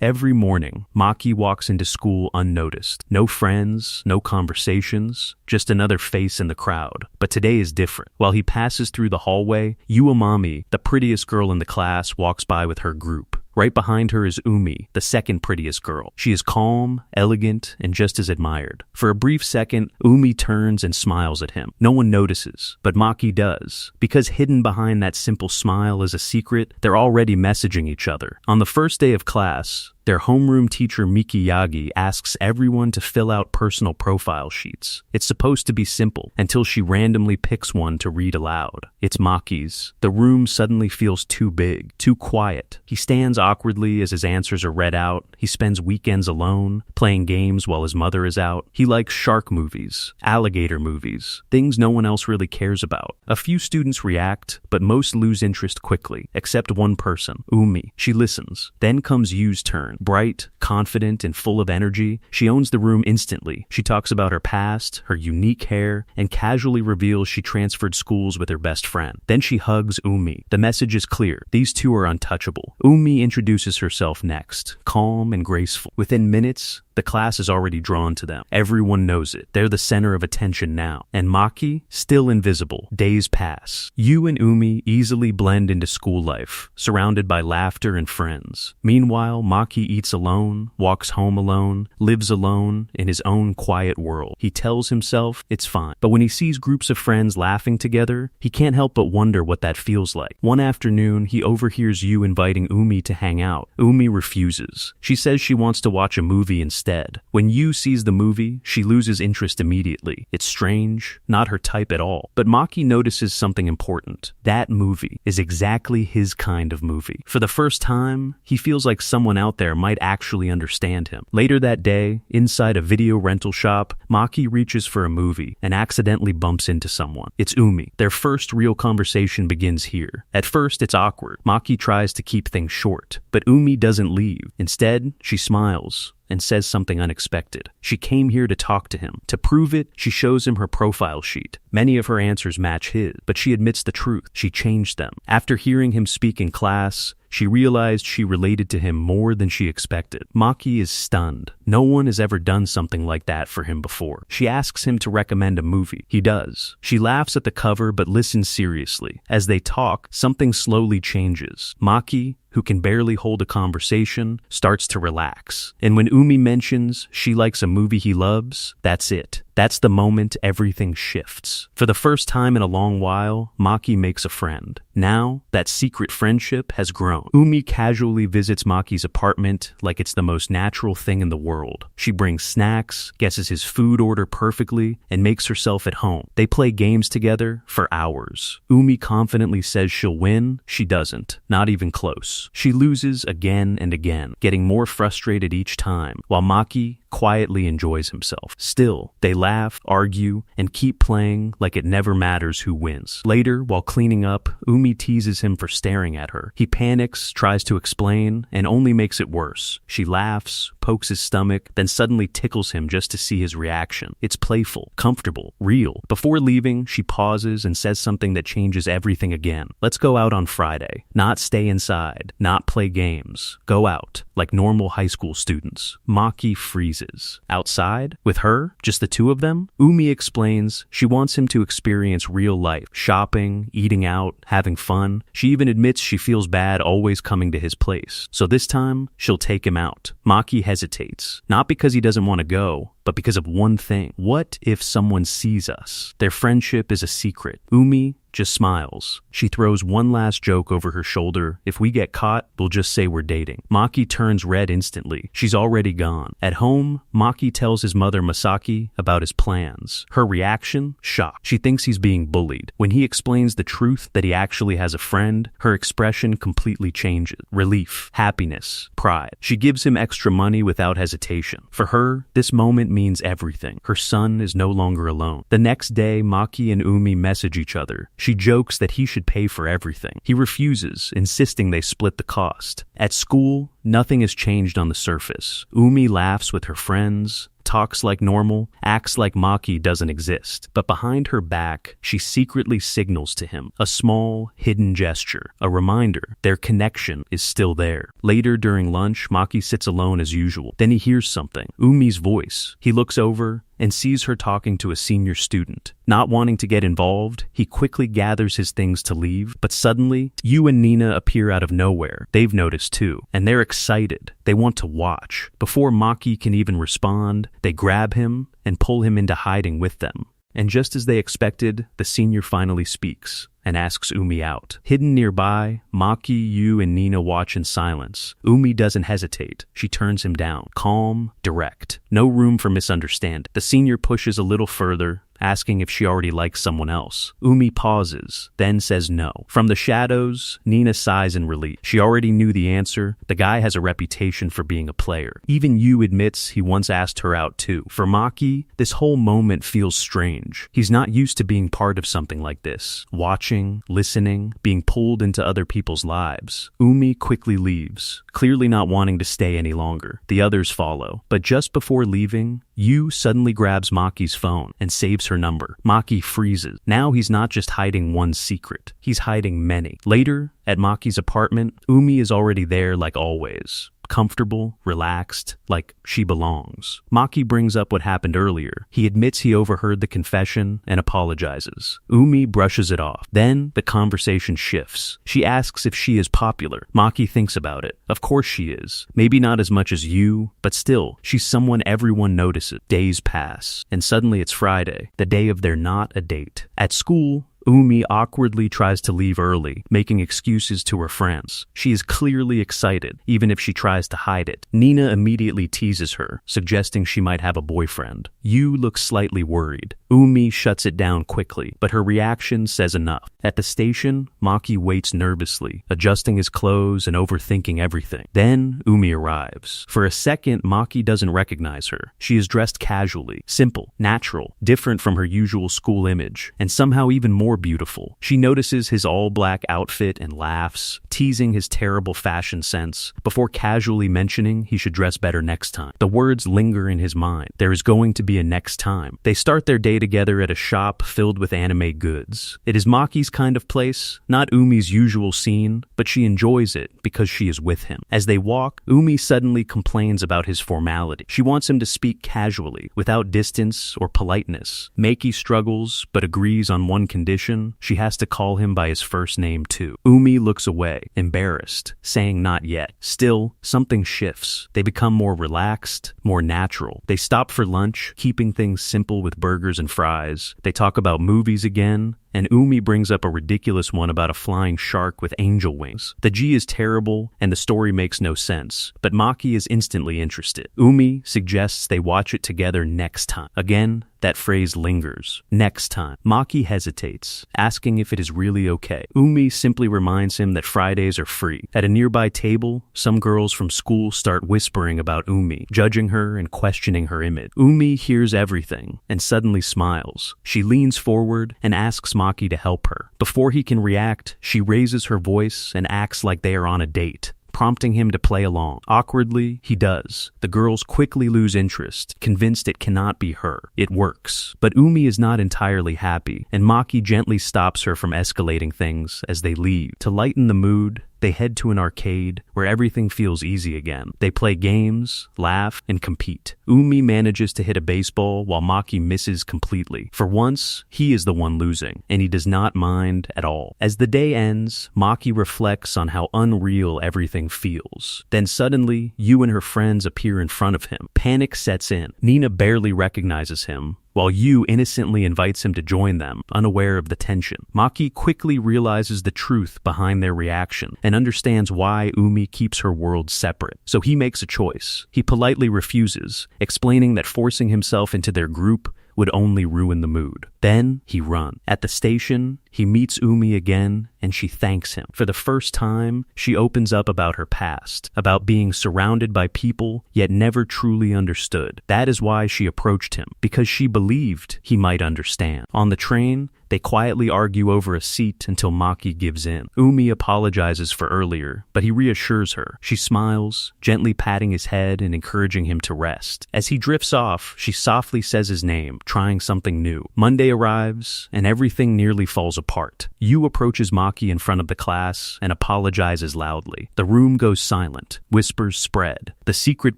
Every morning, Maki walks into school unnoticed. No friends, no conversations, just another face in the crowd. But today is different. While he passes through the hallway, Uemami, the prettiest girl in the class, walks by with her group. Right behind her is Umi, the second prettiest girl. She is calm, elegant, and just as admired. For a brief second, Umi turns and smiles at him. No one notices, but Maki does. Because hidden behind that simple smile is a secret, they're already messaging each other. On the first day of class, their homeroom teacher Mikiyagi asks everyone to fill out personal profile sheets. It's supposed to be simple, until she randomly picks one to read aloud. It's Maki's. The room suddenly feels too big, too quiet. He stands awkwardly as his answers are read out. He spends weekends alone, playing games while his mother is out. He likes shark movies, alligator movies, things no one else really cares about. A few students react, but most lose interest quickly, except one person, Umi. She listens. Then comes Yu's turn. Bright, confident, and full of energy, she owns the room instantly. She talks about her past, her unique hair, and casually reveals she transferred schools with her best friend. Then she hugs Umi. The message is clear. These two are untouchable. Umi introduces herself next, calm and graceful. Within minutes, the class is already drawn to them. Everyone knows it. They're the center of attention now. And Maki, still invisible. Days pass. Yu and Umi easily blend into school life, surrounded by laughter and friends. Meanwhile, Maki eats alone, walks home alone, lives alone in his own quiet world. He tells himself it's fine. But when he sees groups of friends laughing together, he can't help but wonder what that feels like. One afternoon, he overhears Yu inviting Umi to hang out. Umi refuses. She says she wants to watch a movie instead. When Yu sees the movie, she loses interest immediately. It's strange, not her type at all. But Maki notices something important. That movie is exactly his kind of movie. For the first time, he feels like someone out there might actually understand him. Later that day, inside a video rental shop, Maki reaches for a movie and accidentally bumps into someone. It's Umi. Their first real conversation begins here. At first, it's awkward. Maki tries to keep things short, but Umi doesn't leave. Instead, she smiles and says something unexpected. She came here to talk to him. To prove it, she shows him her profile sheet. Many of her answers match his, but she admits the truth. She changed them. After hearing him speak in class, she realized she related to him more than she expected. Maki is stunned. No one has ever done something like that for him before. She asks him to recommend a movie. He does. She laughs at the cover but listens seriously. As they talk, something slowly changes. Maki, who can barely hold a conversation, starts to relax. And when Umi mentions she likes a movie he loves, that's it. That's the moment everything shifts. For the first time in a long while, Maki makes a friend. Now, that secret friendship has grown. Umi casually visits Maki's apartment like it's the most natural thing in the world. She brings snacks, guesses his food order perfectly, and makes herself at home. They play games together for hours. Umi confidently says she'll win. She doesn't. Not even close. She loses again and again, getting more frustrated each time, while Maki quietly enjoys himself. Still, they laugh, argue, and keep playing like it never matters who wins. Later, while cleaning up, Umi teases him for staring at her. He panics, tries to explain, and only makes it worse. She laughs, pokes his stomach, then suddenly tickles him just to see his reaction. It's playful, comfortable, real. Before leaving, she pauses and says something that changes everything again. Let's go out on Friday. Not stay inside, not play games. Go out, like normal high school students. Maki freezes. Outside? With her? Just the two of them? Umi explains she wants him to experience real life. Shopping, eating out, having fun. She even admits she feels bad always coming to his place. So this time, she'll take him out. Maki hesitates. Not because he doesn't want to go, but because of one thing. What if someone sees us? Their friendship is a secret. Umi just smiles. She throws one last joke over her shoulder. If we get caught, we'll just say we're dating. Maki turns red instantly. She's already gone. At home, Maki tells his mother Masaki about his plans. Her reaction? Shock. She thinks he's being bullied. When he explains the truth that he actually has a friend, her expression completely changes. Relief, happiness, pride. She gives him extra money without hesitation. For her, this moment means everything. Her son is no longer alone. The next day, Maki and Umi message each other. She jokes that he should pay for everything. He refuses, insisting they split the cost. At school, nothing has changed on the surface. Umi laughs with her friends, talks like normal, acts like Maki doesn't exist. But behind her back, she secretly signals to him, a small, hidden gesture, a reminder their connection is still there. Later during lunch, Maki sits alone as usual. Then he hears something, Umi's voice. He looks over and sees her talking to a senior student. Not wanting to get involved, he quickly gathers his things to leave, but suddenly, Yu and Nina appear out of nowhere. They've noticed too, and they're excited. They want to watch. Before Maki can even respond, they grab him and pull him into hiding with them. And just as they expected, the senior finally speaks and asks Umi out. Hidden nearby, Maki, Yu, and Nina watch in silence. Umi doesn't hesitate. She turns him down. Calm, direct. No room for misunderstanding. The senior pushes a little further, asking if she already likes someone else. Umi pauses, then says no. From the shadows, Nina sighs in relief. She already knew the answer. The guy has a reputation for being a player. Even Yu admits he once asked her out too. For Maki, this whole moment feels strange. He's not used to being part of something like this. Watching, listening, being pulled into other people's lives. Umi quickly leaves, clearly not wanting to stay any longer. The others follow. But just before leaving, Yu suddenly grabs Maki's phone and saves her number. Maki freezes. Now he's not just hiding one secret. He's hiding many. Later, at Maki's apartment, Umi is already there like always. Comfortable, relaxed, like she belongs. Maki brings up what happened earlier. He admits he overheard the confession and apologizes. Umi brushes it off. Then the conversation shifts. She asks if she is popular. Maki thinks about it. Of course she is. Maybe not as much as you, but still, she's someone everyone notices. Days pass, and suddenly it's Friday, the day of their not a date. At school, Umi awkwardly tries to leave early, making excuses to her friends. She is clearly excited, even if she tries to hide it. Nina immediately teases her, suggesting she might have a boyfriend. Yu looks slightly worried. Umi shuts it down quickly, but her reaction says enough. At the station, Maki waits nervously, adjusting his clothes and overthinking everything. Then, Umi arrives. For a second, Maki doesn't recognize her. She is dressed casually, simple, natural, different from her usual school image, and somehow even more beautiful. She notices his all-black outfit and laughs, teasing his terrible fashion sense, before casually mentioning he should dress better next time. The words linger in his mind. There is going to be a next time. They start their day together at a shop filled with anime goods. It is Maki's kind of place, not Umi's usual scene, but she enjoys it because she is with him. As they walk, Umi suddenly complains about his formality. She wants him to speak casually, without distance or politeness. Maki struggles, but agrees on one condition: she has to call him by his first name too. Umi looks away, embarrassed, saying not yet. Still, something shifts. They become more relaxed, more natural. They stop for lunch, keeping things simple with burgers and fries. They talk about movies again, and Umi brings up a ridiculous one about a flying shark with angel wings. The G is terrible, and the story makes no sense, but Maki is instantly interested. Umi suggests they watch it together next time. Again, that phrase lingers. Next time. Maki hesitates, asking if it is really okay. Umi simply reminds him that Fridays are free. At a nearby table, some girls from school start whispering about Umi, judging her and questioning her image. Umi hears everything and suddenly smiles. She leans forward and asks Maki to help her. Before he can react, she raises her voice and acts like they are on a date, prompting him to play along. Awkwardly, he does. The girls quickly lose interest, convinced it cannot be her. It works. But Umi is not entirely happy, and Maki gently stops her from escalating things as they leave. To lighten the mood, they head to an arcade where everything feels easy again. They play games, laugh, and compete. Umi manages to hit a baseball while Maki misses completely. For once, he is the one losing, and he does not mind at all. As the day ends, Maki reflects on how unreal everything feels. Then suddenly, Yu and her friends appear in front of him. Panic sets in. Nina barely recognizes him, while Yu innocently invites him to join them, unaware of the tension. Maki quickly realizes the truth behind their reaction and understands why Umi keeps her world separate. So he makes a choice. He politely refuses, explaining that forcing himself into their group would only ruin the mood. Then he runs. At the station, he meets Umi again and she thanks him. For the first time, she opens up about her past, about being surrounded by people yet never truly understood. That is why she approached him, because she believed he might understand. On the train, they quietly argue over a seat until Maki gives in. Umi apologizes for earlier, but he reassures her. She smiles, gently patting his head and encouraging him to rest. As he drifts off, she softly says his name, trying something new. Monday arrives, and everything nearly falls apart. Yu approaches Maki in front of the class and apologizes loudly. The room goes silent. Whispers spread. The secret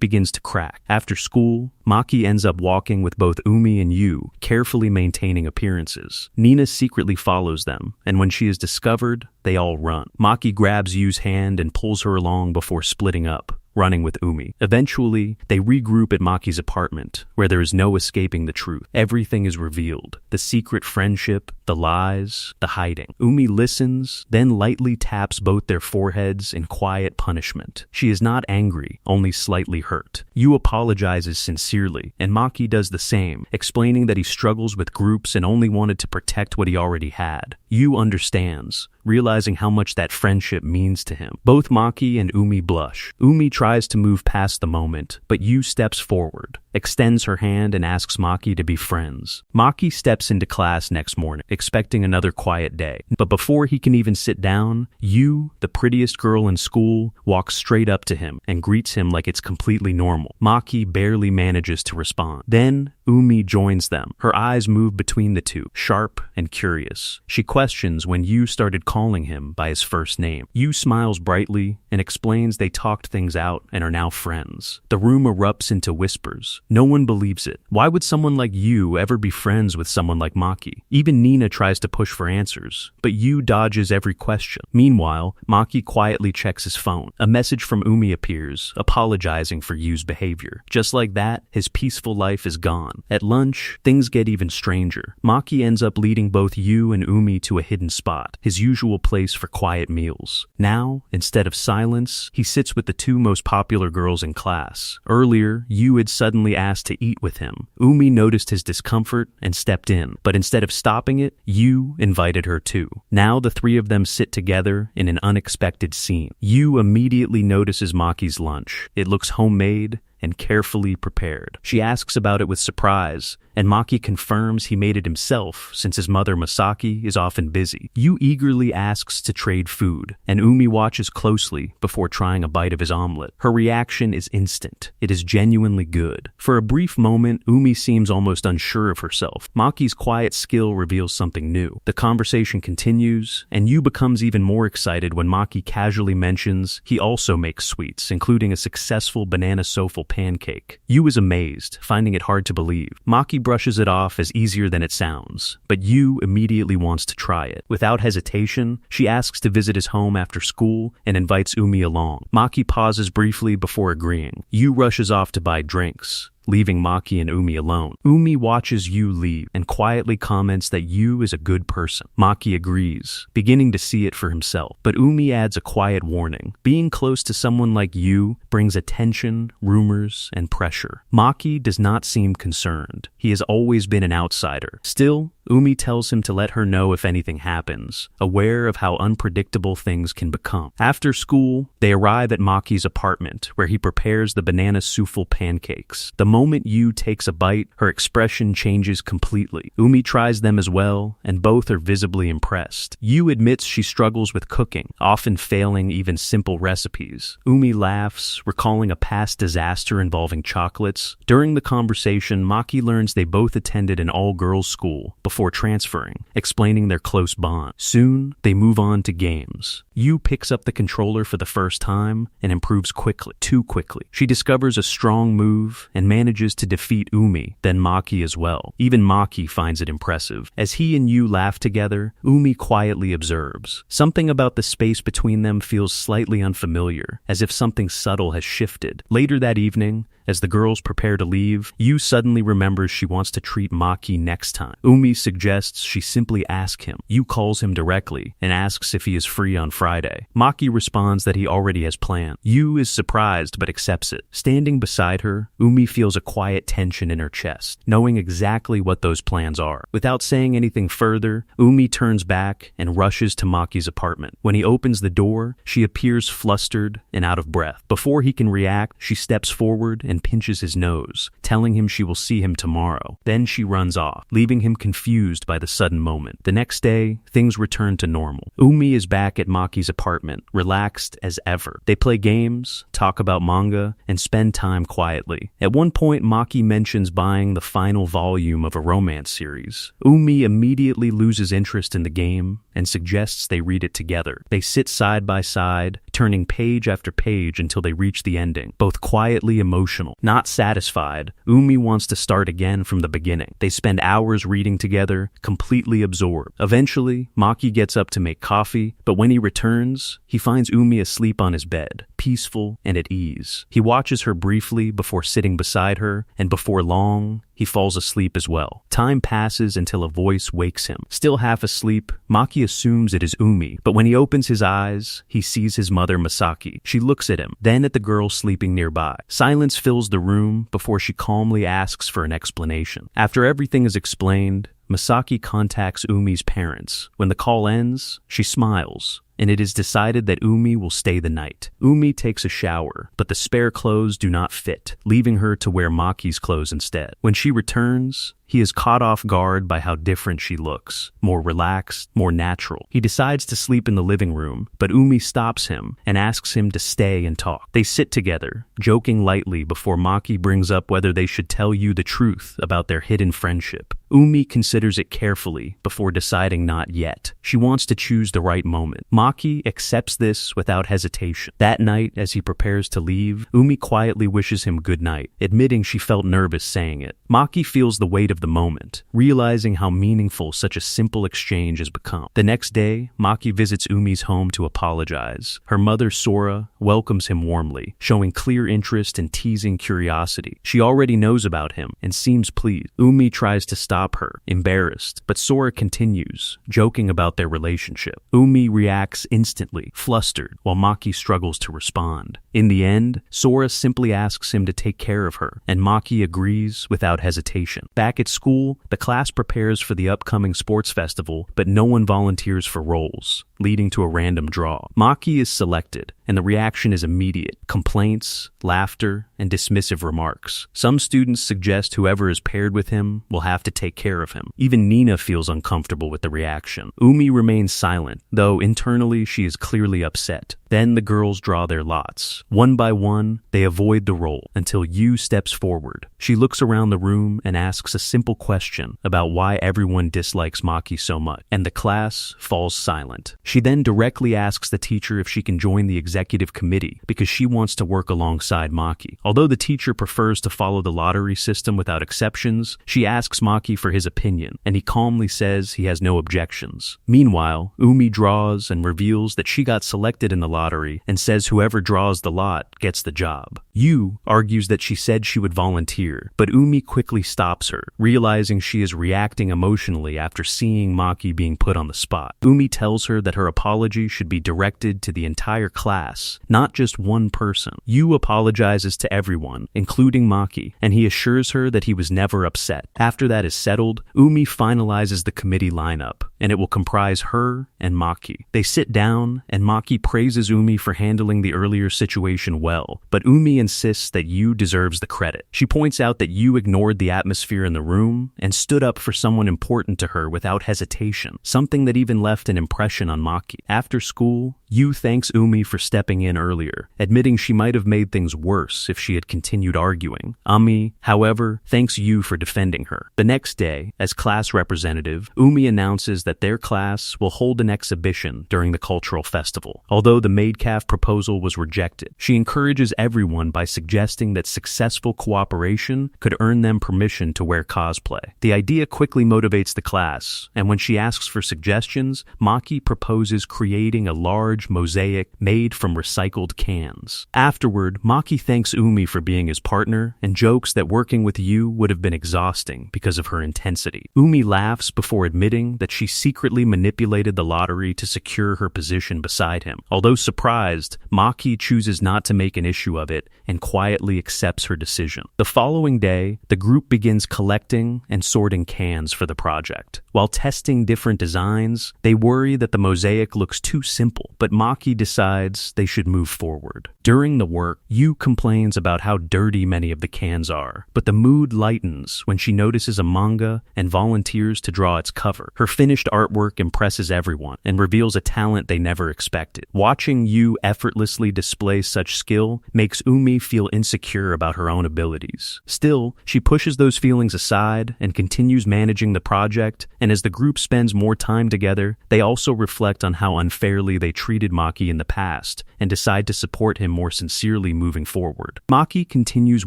begins to crack. After school, Maki ends up walking with both Umi and Yu, carefully maintaining appearances. Nina secretly follows them, and when she is discovered, they all run. Maki grabs Yu's hand and pulls her along before splitting up, running with Umi. Eventually, they regroup at Maki's apartment, where there is no escaping the truth. Everything is revealed. The secret friendship, the lies, the hiding. Umi listens, then lightly taps both their foreheads in quiet punishment. She is not angry, only slightly hurt. Yu apologizes sincerely, and Maki does the same, explaining that he struggles with groups and only wanted to protect what he already had. Yu understands, realizing how much that friendship means to him. Both Maki and Umi blush. Umi tries to move past the moment, but Yu steps forward, extends her hand and asks Maki to be friends. Maki steps into class next morning, expecting another quiet day. But before he can even sit down, Yu, the prettiest girl in school, walks straight up to him and greets him like it's completely normal. Maki barely manages to respond. Then, Umi joins them. Her eyes move between the two, sharp and curious. She questions when Yu started calling him by his first name. Yu smiles brightly and explains they talked things out and are now friends. The room erupts into whispers. No one believes it. Why would someone like Yu ever be friends with someone like Maki? Even Nina tries to push for answers, but Yu dodges every question. Meanwhile, Maki quietly checks his phone. A message from Umi appears, apologizing for Yu's behavior. Just like that, his peaceful life is gone. At lunch, things get even stranger. Maki ends up leading both Yu and Umi to a hidden spot, his usual place for quiet meals. Now, instead of silence, he sits with the two most popular girls in class. Earlier, Yu had suddenly asked to eat with him. Umi noticed his discomfort and stepped in, but instead of stopping it, Yu invited her too. Now the three of them sit together in an unexpected scene. Yu immediately notices Maki's lunch. It looks homemade and carefully prepared. She asks about it with surprise, and Maki confirms he made it himself since his mother Masaki is often busy. Yu eagerly asks to trade food, and Umi watches closely before trying a bite of his omelet. Her reaction is instant. It is genuinely good. For a brief moment, Umi seems almost unsure of herself. Maki's quiet skill reveals something new. The conversation continues, and Yu becomes even more excited when Maki casually mentions he also makes sweets, including a successful banana souffle pancake. Yu is amazed, finding it hard to believe. Maki brushes it off as easier than it sounds, but Yu immediately wants to try it. Without hesitation, she asks to visit his home after school and invites Umi along. Maki pauses briefly before agreeing. Yu rushes off to buy drinks, leaving Maki and Umi alone. Umi watches Yu leave and quietly comments that Yu is a good person. Maki agrees, beginning to see it for himself. But Umi adds a quiet warning. Being close to someone like Yu brings attention, rumors, and pressure. Maki does not seem concerned. He has always been an outsider. Still, Umi tells him to let her know if anything happens, aware of how unpredictable things can become. After school, they arrive at Maki's apartment, where he prepares the banana souffle pancakes. The moment Yu takes a bite, her expression changes completely. Umi tries them as well, and both are visibly impressed. Yu admits she struggles with cooking, often failing even simple recipes. Umi laughs, recalling a past disaster involving chocolates. During the conversation, Maki learns they both attended an all-girls school before transferring, explaining their close bond. Soon, they move on to games. Yu picks up the controller for the first time and improves quickly, too quickly. She discovers a strong move and manages to defeat Umi, then Maki as well. Even Maki finds it impressive. As he and Yu laugh together, Umi quietly observes. Something about the space between them feels slightly unfamiliar, as if something subtle has shifted. Later that evening, As the girls prepare to leave, Yu suddenly remembers she wants to treat Maki next time. Umi suggests she simply ask him. Yu calls him directly and asks if he is free on Friday. Maki responds that he already has plans. Yu is surprised but accepts it. Standing beside her, Umi feels a quiet tension in her chest, knowing exactly what those plans are. Without saying anything further, Umi turns back and rushes to Maki's apartment. When he opens the door, she appears flustered and out of breath. Before he can react, she steps forward and pinches his nose, telling him she will see him tomorrow. Then she runs off, leaving him confused by the sudden moment. The next day, things return to normal. Umi is back at Maki's apartment, relaxed as ever. They play games, talk about manga, and spend time quietly. At one point, Maki mentions buying the final volume of a romance series. Umi immediately loses interest in the game and suggests they read it together. They sit side by side, turning page after page until they reach the ending, both quietly emotional. Not satisfied, Umi wants to start again from the beginning. They spend hours reading together, completely absorbed. Eventually, Maki gets up to make coffee, but when he returns, he finds Umi asleep on his bed, peaceful and at ease. He watches her briefly before sitting beside her, and before long, he falls asleep as well. Time passes until a voice wakes him. Still half asleep, Maki assumes it is Umi, but when he opens his eyes, he sees his mother Masaki. She looks at him, then at the girl sleeping nearby. Silence fills the room before she calmly asks for an explanation. After everything is explained, Masaki contacts Umi's parents. When the call ends, she smiles, and it is decided that Umi will stay the night. Umi takes a shower, but the spare clothes do not fit, leaving her to wear Maki's clothes instead. When she returns, he is caught off guard by how different she looks, more relaxed, more natural. He decides to sleep in the living room, but Umi stops him and asks him to stay and talk. They sit together, joking lightly before Maki brings up whether they should tell Yu the truth about their hidden friendship. Umi considers it carefully before deciding not yet. She wants to choose the right moment. Maki accepts this without hesitation. That night, as he prepares to leave, Umi quietly wishes him good night, admitting she felt nervous saying it. Maki feels the weight of the moment, realizing how meaningful such a simple exchange has become. The next day, Maki visits Umi's home to apologize. Her mother, Sora, welcomes him warmly, showing clear interest and teasing curiosity. She already knows about him and seems pleased. Umi tries to stop her, embarrassed, but Sora continues, joking about their relationship. Umi reacts instantly, flustered, while Maki struggles to respond. In the end, Sora simply asks him to take care of her, and Maki agrees without hesitation. Back at school, the class prepares for the upcoming sports festival, but no one volunteers for roles, leading to a random draw. Maki is selected, and the reaction is immediate. Complaints, laughter, and dismissive remarks. Some students suggest whoever is paired with him will have to take care of him. Even Nina feels uncomfortable with the reaction. Umi remains silent, though internally she is clearly upset. Then the girls draw their lots. One by one, they avoid the role until Yu steps forward. She looks around the room and asks a simple question about why everyone dislikes Maki so much, and the class falls silent. She then directly asks the teacher if she can join the executive committee because she wants to work alongside Maki. Although the teacher prefers to follow the lottery system without exceptions, she asks Maki for his opinion, and he calmly says he has no objections. Meanwhile, Umi draws and reveals that she got selected in the lottery and says whoever draws the lot gets the job. Yu argues that she said she would volunteer, but Umi quickly stops her, realizing she is reacting emotionally after seeing Maki being put on the spot. Umi tells her that her apology should be directed to the entire class, not just one person. Yu apologizes to everyone, including Maki, and he assures her that he was never upset. After that is settled, Umi finalizes the committee lineup, and it will comprise her and Maki. They sit down, and Maki praises Umi for handling the earlier situation well, but Umi insists that Yu deserves the credit. She points out that Yu ignored the atmosphere in the room and stood up for someone important to her without hesitation, something that even left an impression on Maki. After school, Yu thanks Umi for stepping in earlier, admitting she might have made things worse if she had continued arguing. Umi, however, thanks Yu for defending her. The next day, as class representative, Umi announces that their class will hold an exhibition during the cultural festival. Although the maid calf proposal was rejected, she encourages everyone by suggesting that successful cooperation could earn them permission to wear cosplay. The idea quickly motivates the class, and when she asks for suggestions, Maki proposes creating a large large mosaic made from recycled cans. Afterward, Maki thanks Umi for being his partner and jokes that working with Yu would have been exhausting because of her intensity. Umi laughs before admitting that she secretly manipulated the lottery to secure her position beside him. Although surprised, Maki chooses not to make an issue of it and quietly accepts her decision. The following day, the group begins collecting and sorting cans for the project. While testing different designs, they worry that the mosaic looks too simple, but Maki decides they should move forward. During the work, Yu complains about how dirty many of the cans are, but the mood lightens when she notices a manga and volunteers to draw its cover. Her finished artwork impresses everyone and reveals a talent they never expected. Watching Yu effortlessly display such skill makes Umi feel insecure about her own abilities. Still, she pushes those feelings aside and continues managing the project, and as the group spends more time together, they also reflect on how unfairly they treated Maki in the past and decide to support him more sincerely moving forward. Maki continues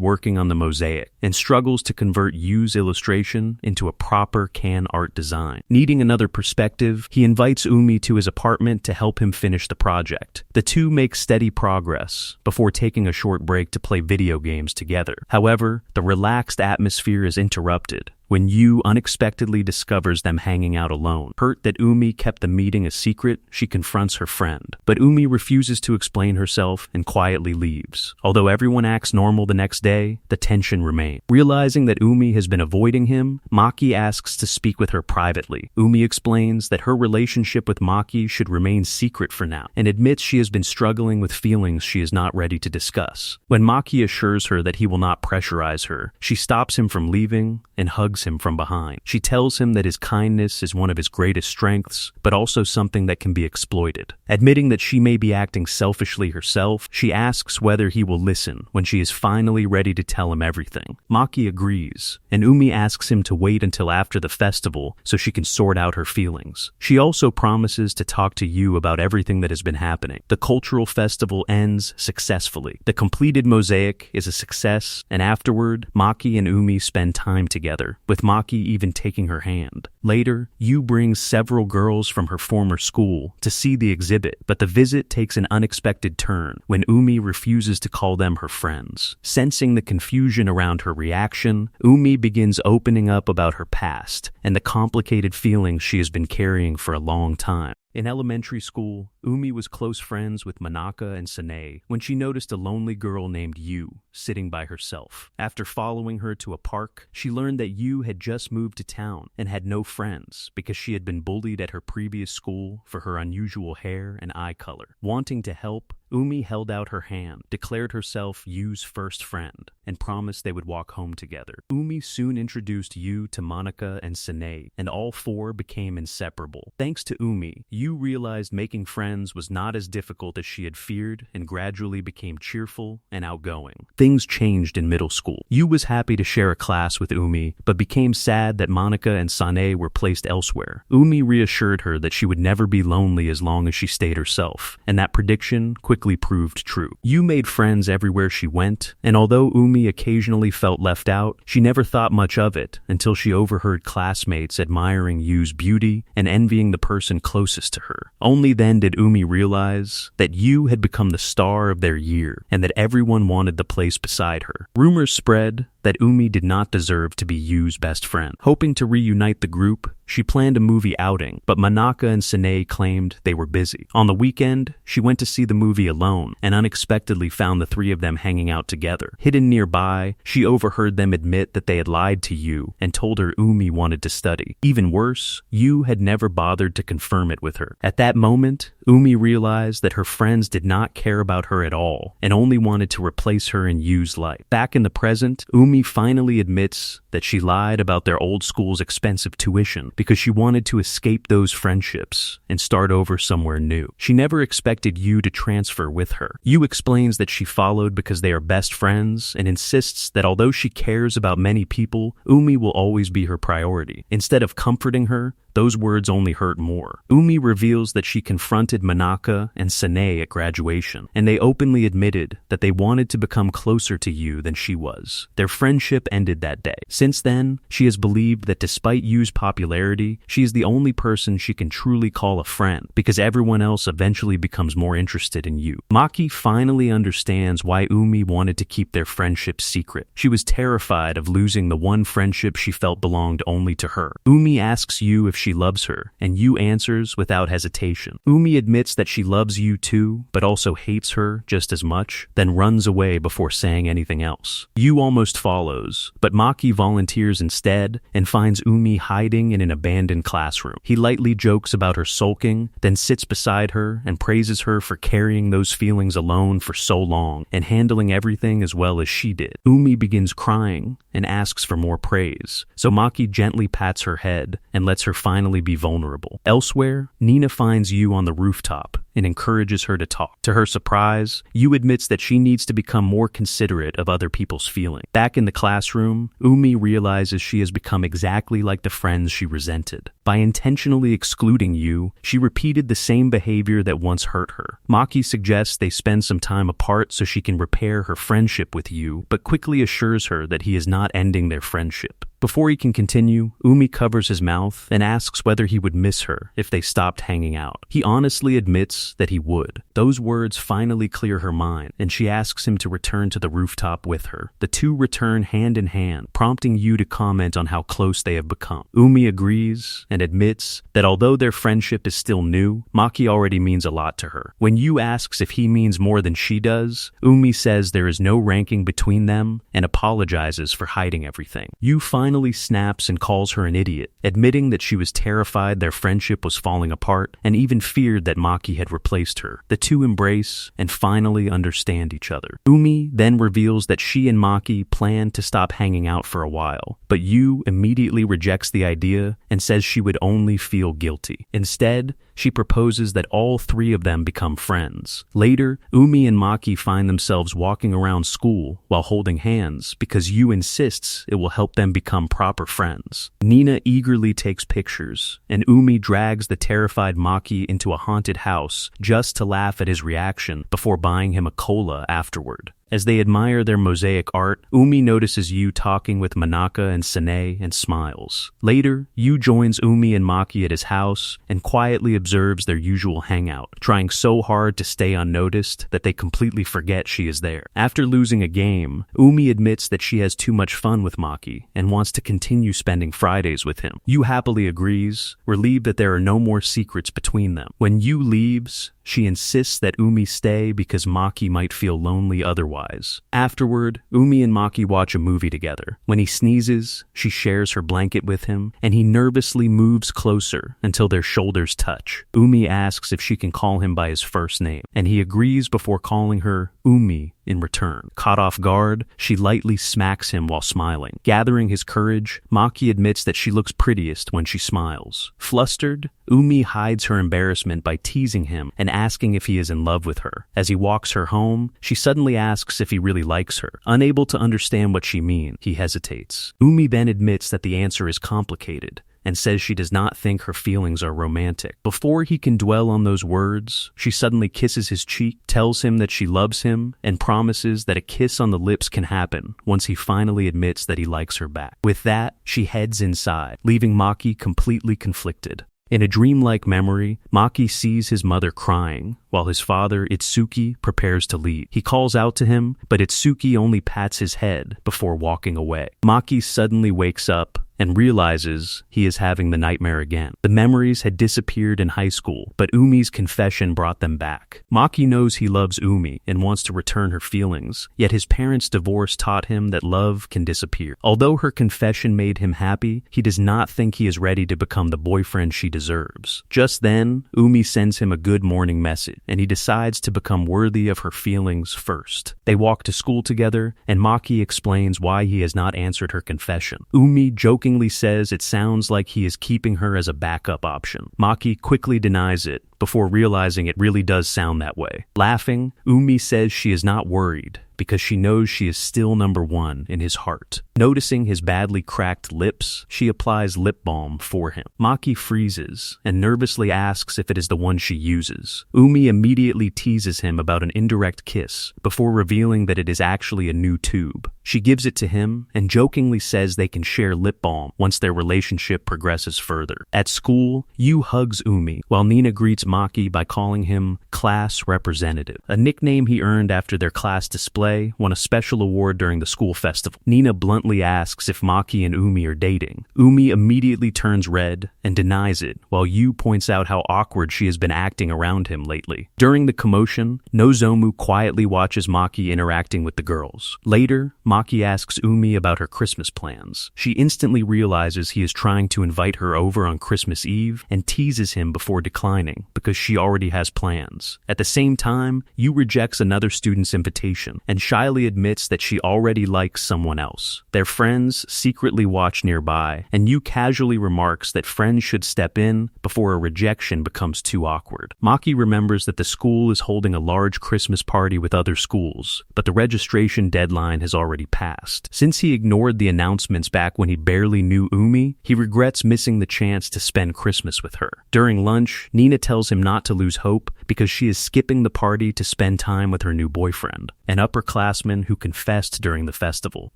working on the mosaic and struggles to convert Yu's illustration into a proper can art design. Needing another perspective, he invites Umi to his apartment to help him finish the project. The two make steady progress before taking a short break to play video games together. However, the relaxed atmosphere is interrupted when Yu unexpectedly discovers them hanging out alone. Hurt that Umi kept the meeting a secret, she confronts her friend. But Umi refuses to explain herself and quietly leaves. Although everyone acts normal the next day, the tension remains. Realizing that Umi has been avoiding him, Maki asks to speak with her privately. Umi explains that her relationship with Maki should remain secret for now, and admits she has been struggling with feelings she is not ready to discuss. When Maki assures her that he will not pressurize her, she stops him from leaving and hugs him from behind. She tells him that his kindness is one of his greatest strengths, but also something that can be exploited. Admitting that she may be acting selfishly herself, she asks whether he will listen when she is finally ready to tell him everything. Maki agrees, and Umi asks him to wait until after the festival so she can sort out her feelings. She also promises to talk to Yu about everything that has been happening. The cultural festival ends successfully. The completed mosaic is a success, and afterward, Maki and Umi spend time together, with Maki even taking her hand. Later, Yu brings several girls from her former school to see the exhibit, but the visit takes an unexpected turn when Umi refuses to call them her friends. Sensing the confusion around her reaction, Umi begins opening up about her past and the complicated feelings she has been carrying for a long time. In elementary school, Umi was close friends with Manaka and Sanae when she noticed a lonely girl named Yu sitting by herself. After following her to a park, she learned that Yu had just moved to town and had no friends because she had been bullied at her previous school for her unusual hair and eye color. Wanting to help, Umi held out her hand, declared herself Yu's first friend, and promised they would walk home together. Umi soon introduced Yu to Monica and Sanae, and all four became inseparable. Thanks to Umi, Yu realized making friends was not as difficult as she had feared and gradually became cheerful and outgoing. Things changed in middle school. Yu was happy to share a class with Umi, but became sad that Monica and Sanae were placed elsewhere. Umi reassured her that she would never be lonely as long as she stayed herself, and that prediction quickly proved true. Yu made friends everywhere she went, and although Umi occasionally felt left out, she never thought much of it until she overheard classmates admiring Yu's beauty and envying the person closest to her. Only then did Umi realize that Yu had become the star of their year and that everyone wanted the place beside her. Rumors spread that Umi did not deserve to be Yu's best friend. Hoping to reunite the group, she planned a movie outing, but Manaka and Sanae claimed they were busy. On the weekend, she went to see the movie alone and unexpectedly found the three of them hanging out together. Hidden nearby, she overheard them admit that they had lied to Yu and told her Umi wanted to study. Even worse, Yu had never bothered to confirm it with her. At that moment, Umi realized that her friends did not care about her at all and only wanted to replace her in Yu's life. Back in the present, Umi finally admits that she lied about their old school's expensive tuition because she wanted to escape those friendships and start over somewhere new. She never expected Yu to transfer with her. Yu explains that she followed because they are best friends and insists that although she cares about many people, Umi will always be her priority. Instead of comforting her, those words only hurt more. Umi reveals that she confronted Manaka and Sanae at graduation, and they openly admitted that they wanted to become closer to Yu than she was. Their friendship friendship ended that day. Since then, she has believed that despite Yu's popularity, she is the only person she can truly call a friend, because everyone else eventually becomes more interested in Yu. Maki finally understands why Umi wanted to keep their friendship secret. She was terrified of losing the one friendship she felt belonged only to her. Umi asks Yu if she loves her, and Yu answers without hesitation. Umi admits that she loves Yu too, but also hates her just as much, then runs away before saying anything else. Yu almost follows, but Maki volunteers instead and finds Umi hiding in an abandoned classroom. He lightly jokes about her sulking, then sits beside her and praises her for carrying those feelings alone for so long and handling everything as well as she did. Umi begins crying and asks for more praise, so Maki gently pats her head and lets her finally be vulnerable. Elsewhere, Nina finds Yu on the rooftop and encourages her to talk. To her surprise, Yu admits that she needs to become more considerate of other people's feelings. Back in the classroom, Umi realizes she has become exactly like the friends she resented. By intentionally excluding Yu, she repeated the same behavior that once hurt her. Maki suggests they spend some time apart so she can repair her friendship with Yu, but quickly assures her that he is not ending their friendship. Before he can continue, Umi covers his mouth and asks whether he would miss her if they stopped hanging out. He honestly admits that he would. Those words finally clear her mind, and she asks him to return to the rooftop with her. The two return hand in hand, prompting Yu to comment on how close they have become. Umi agrees and admits that although their friendship is still new, Maki already means a lot to her. When Yu asks if he means more than she does, Umi says there is no ranking between them and apologizes for hiding everything. Yu finally snaps and calls her an idiot, admitting that she was terrified their friendship was falling apart and even feared that Maki had replaced her. The two embrace and finally understand each other. Umi then reveals that she and Maki plan to stop hanging out for a while, but Yu immediately rejects the idea and says she would only feel guilty. Instead, she proposes that all three of them become friends. Later, Umi and Maki find themselves walking around school while holding hands because Yu insists it will help them become proper friends. Nina eagerly takes pictures, and Umi drags the terrified Maki into a haunted house just to laugh at his reaction before buying him a cola afterward. As they admire their mosaic art, Umi notices Yu talking with Manaka and Sane and smiles. Later, Yu joins Umi and Maki at his house and quietly observes their usual hangout, trying so hard to stay unnoticed that they completely forget she is there. After losing a game, Umi admits that she has too much fun with Maki and wants to continue spending Fridays with him. Yu happily agrees, relieved that there are no more secrets between them. When Yu leaves, she insists that Umi stay because Maki might feel lonely otherwise. Afterward, Umi and Maki watch a movie together. When he sneezes, she shares her blanket with him, and he nervously moves closer until their shoulders touch. Umi asks if she can call him by his first name, and he agrees before calling her Umi in return. Caught off guard, she lightly smacks him while smiling. Gathering his courage, Maki admits that she looks prettiest when she smiles. Flustered, Umi hides her embarrassment by teasing him and asking if he is in love with her. As he walks her home, she suddenly asks if he really likes her. Unable to understand what she means, he hesitates. Umi then admits that the answer is complicated and says she does not think her feelings are romantic. Before he can dwell on those words, she suddenly kisses his cheek, tells him that she loves him, and promises that a kiss on the lips can happen once he finally admits that he likes her back. With that, she heads inside, leaving Maki completely conflicted. In a dreamlike memory, Maki sees his mother crying, while his father, Itsuki, prepares to leave. He calls out to him, but Itsuki only pats his head before walking away. Maki suddenly wakes up and realizes he is having the nightmare again. The memories had disappeared in high school, but Umi's confession brought them back. Maki knows he loves Umi and wants to return her feelings, yet his parents' divorce taught him that love can disappear. Although her confession made him happy, he does not think he is ready to become the boyfriend she deserves. Just then, Umi sends him a good morning message, and he decides to become worthy of her feelings first. They walk to school together, and Maki explains why he has not answered her confession. Umi jokingly says it sounds like he is keeping her as a backup option. Maki quickly denies it before realizing it really does sound that way. Laughing, Umi says she is not worried because she knows she is still number one in his heart. Noticing his badly cracked lips, she applies lip balm for him. Maki freezes and nervously asks if it is the one she uses. Umi immediately teases him about an indirect kiss before revealing that it is actually a new tube. She gives it to him and jokingly says they can share lip balm once their relationship progresses further. At school, Yu hugs Umi, while Nina greets Maki by calling him class representative, a nickname he earned after their class display won a special award during the school festival. Nina bluntly asks if Maki and Umi are dating. Umi immediately turns red and denies it, while Yu points out how awkward she has been acting around him lately. During the commotion, Nozomu quietly watches Maki interacting with the girls. Later, Maki asks Umi about her Christmas plans. She instantly realizes he is trying to invite her over on Christmas Eve and teases him before declining because she already has plans. At the same time, Yu rejects another student's invitation and shyly admits that she already likes someone else. Their friends secretly watch nearby, and Yu casually remarks that friends should step in before a rejection becomes too awkward. Maki remembers that the school is holding a large Christmas party with other schools, but the registration deadline has already passed. Since he ignored the announcements back when he barely knew Umi, he regrets missing the chance to spend Christmas with her. During lunch, Nina tells him not to lose hope because she is skipping the party to spend time with her new boyfriend, an upperclassman who confessed during the festival.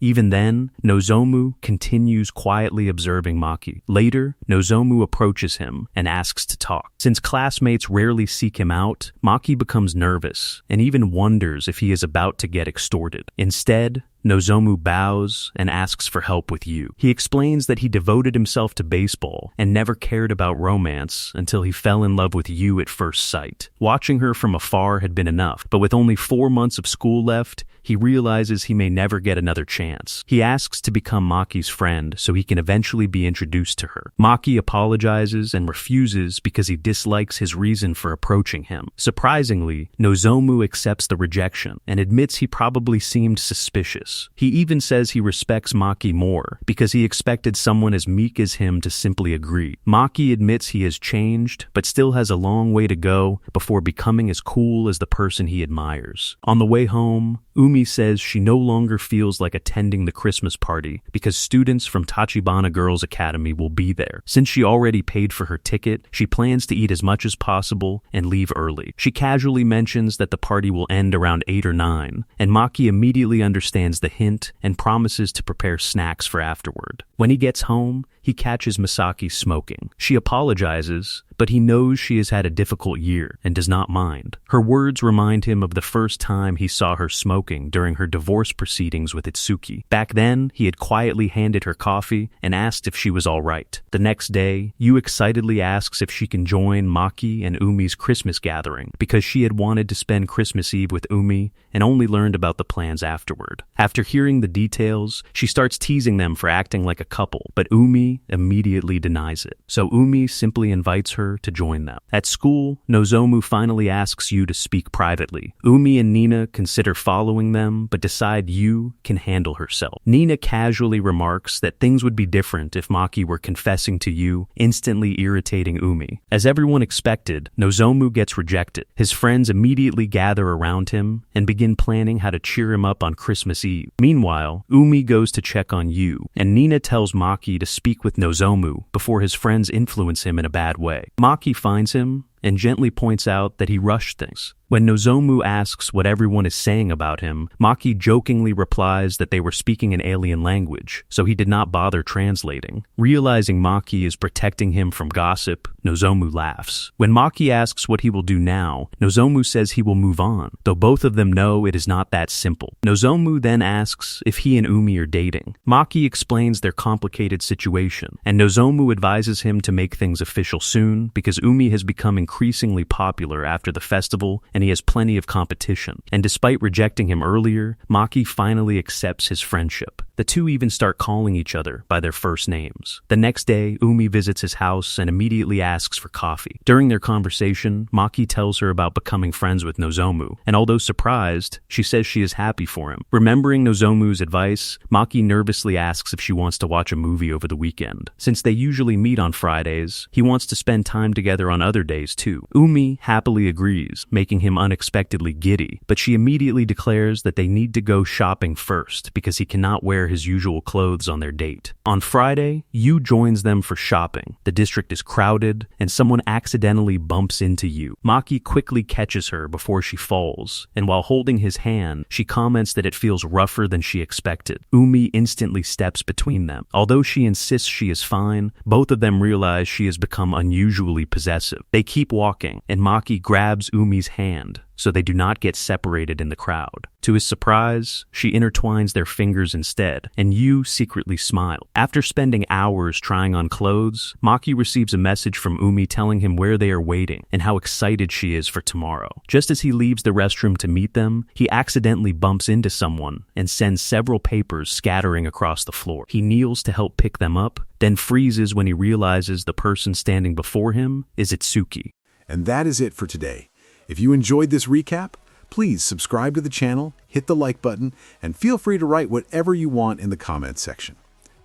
Even then, Nozomu continues quietly observing Maki. Later, Nozomu approaches him and asks to talk. Since classmates rarely seek him out, Maki becomes nervous and even wonders if he is about to get extorted. Instead, Nozomu bows and asks for help with Yu. He explains that he devoted himself to baseball and never cared about romance until he fell in love with Yu at first sight. Watching her from afar had been enough, but with only 4 months of school left, he realizes he may never get another chance. He asks to become Maki's friend so he can eventually be introduced to her. Maki apologizes and refuses because he dislikes his reason for approaching him. Surprisingly, Nozomu accepts the rejection and admits he probably seemed suspicious. He even says he respects Maki more because he expected someone as meek as him to simply agree. Maki admits he has changed, but still has a long way to go before becoming as cool as the person he admires. On the way home, Umi says she no longer feels like attending the Christmas party because students from Tachibana Girls Academy will be there. Since she already paid for her ticket, she plans to eat as much as possible and leave early. She casually mentions that the party will end around 8 or 9, and Maki immediately understands the hint and promises to prepare snacks for afterward. When he gets home, he catches Misaki smoking. She apologizes, but he knows she has had a difficult year and does not mind. Her words remind him of the first time he saw her smoking during her divorce proceedings with Itsuki. Back then, he had quietly handed her coffee and asked if she was all right. The next day, Yu excitedly asks if she can join Maki and Umi's Christmas gathering because she had wanted to spend Christmas Eve with Umi and only learned about the plans afterward. After hearing the details, she starts teasing them for acting like a couple, but Umi immediately denies it. So Umi simply invites her to join them. At school, Nozomu finally asks Yu to speak privately. Umi and Nina consider following them, but decide Yu can handle herself. Nina casually remarks that things would be different if Maki were confessing to Yu, instantly irritating Umi. As everyone expected, Nozomu gets rejected. His friends immediately gather around him and begin planning how to cheer him up on Christmas Eve. Meanwhile, Umi goes to check on Yu, and Nina tells Maki to speak with Nozomu before his friends influence him in a bad way. Maki finds him and gently points out that he rushed things. When Nozomu asks what everyone is saying about him, Maki jokingly replies that they were speaking an alien language, so he did not bother translating. Realizing Maki is protecting him from gossip, Nozomu laughs. When Maki asks what he will do now, Nozomu says he will move on, though both of them know it is not that simple. Nozomu then asks if he and Umi are dating. Maki explains their complicated situation, and Nozomu advises him to make things official soon because Umi has become increasingly popular after the festival and he has plenty of competition. And despite rejecting him earlier, Maki finally accepts his friendship. The two even start calling each other by their first names. The next day, Umi visits his house and immediately asks for coffee. During their conversation, Maki tells her about becoming friends with Nozomu, and although surprised, she says she is happy for him. Remembering Nozomu's advice, Maki nervously asks if she wants to watch a movie over the weekend. Since they usually meet on Fridays, he wants to spend time together on other days too. Umi happily agrees, making him him unexpectedly giddy, but she immediately declares that they need to go shopping first because he cannot wear his usual clothes on their date. On Friday, Yu joins them for shopping. The district is crowded, and someone accidentally bumps into Yu. Maki quickly catches her before she falls, and while holding his hand, she comments that it feels rougher than she expected. Umi instantly steps between them. Although she insists she is fine, both of them realize she has become unusually possessive. They keep walking, and Maki grabs Umi's hand so they do not get separated in the crowd. To his surprise, she intertwines their fingers instead, and Yu secretly smiles. After spending hours trying on clothes, Maki receives a message from Umi telling him where they are waiting and how excited she is for tomorrow. Just as he leaves the restroom to meet them, he accidentally bumps into someone and sends several papers scattering across the floor. He kneels to help pick them up, then freezes when he realizes the person standing before him is Itsuki. And that is it for today. If you enjoyed this recap, please subscribe to the channel, hit the like button, and feel free to write whatever you want in the comments section.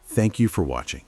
Thank you for watching.